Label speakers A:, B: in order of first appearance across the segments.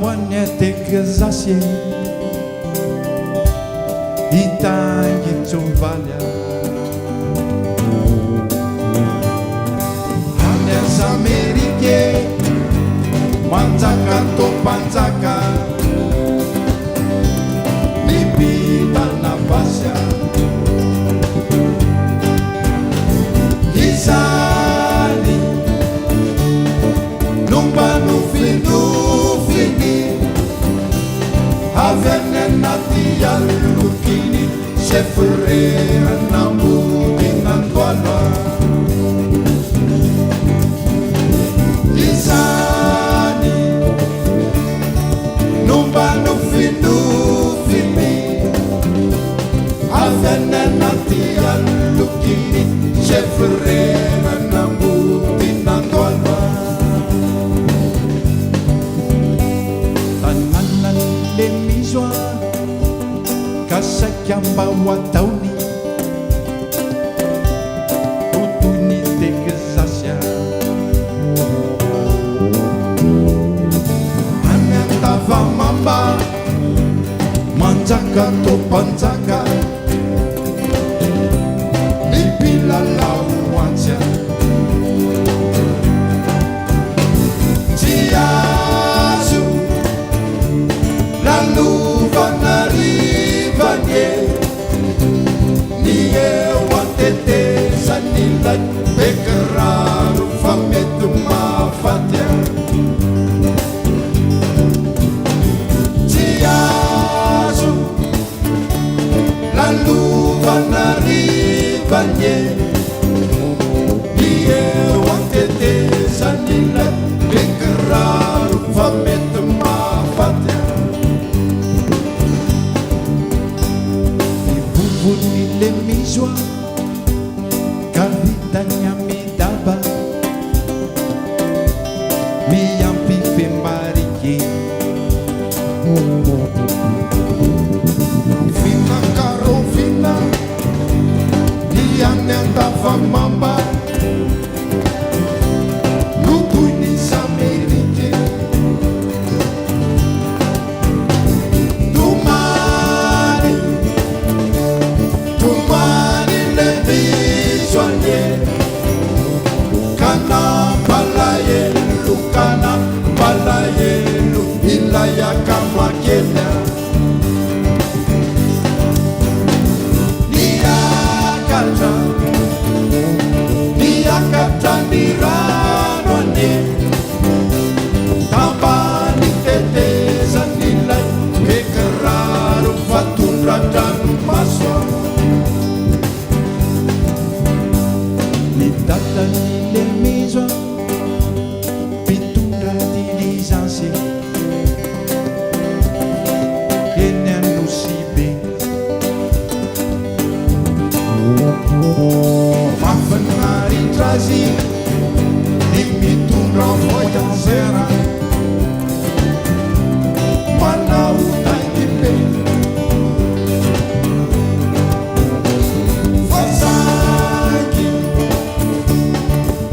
A: Awannya tegazasje Itangi covalja Hanya Amerike Manjaka to panjaka Nipita nafasya Izali Numba nufini Avene nati alukini Sefurera nambuti nandwala Izali Numba nufini Avene nati alukini Sefurera nambuti nandwala Lemizwa kasakamba watauni utuni tegazasya hanya tava mamba manjaka to panjaka nipila lauansya Ciasu lalu vanarivanye nie watete sanilai bekeraru fametu mafatya Ciasu lalu vanarivanye nie watete sanilai bekeraru fametu mafatya Lemizwa kavitanya midaba miyampi fembariki fina karo fina dianenta famamba lutuni samerike Kana balayelu ilaya kama Kenya Niakata niranwane Tambani teteza nilai Bekeraru fatundra dan maswa Nitata nilemizwa Mafanari trazi Dimitundra voia zera Manau taitipe Fasaki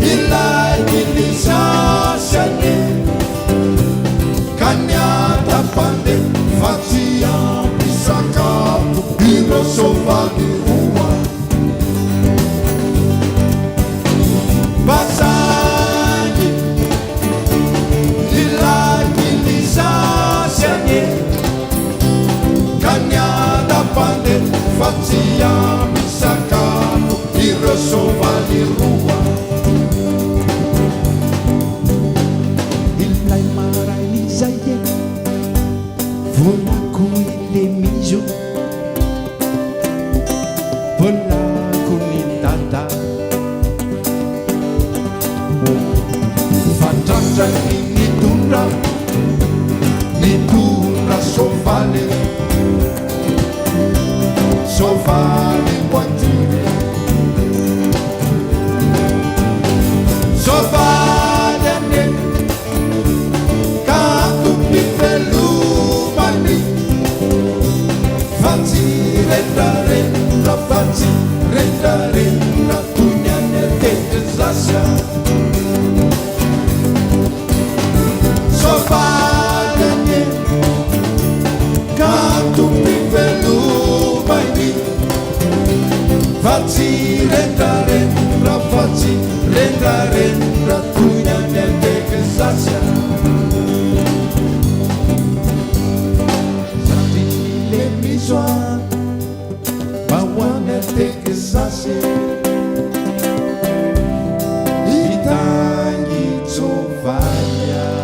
A: Ilai ilisasiane Kanyata pande Fatia pisakapu Biro sovagi rua Basagi Lilaki lisasiane Kanyada pande Fatia pisakapu Biro sovagi rua Ilai marai lizaye Volaku ilemizo Volaku nitata Fatata nitundra sovale Sovale guantire Sovale ne Canto pipelumani Fanzi rendare Fanzi rendare Tunyane tegazasya Sovale ne Faci rendrarendra, faci rendrarendra, toy ny any Tekzasy. Satria le miso mba ho any Tekzasy, hitangy tsovaly.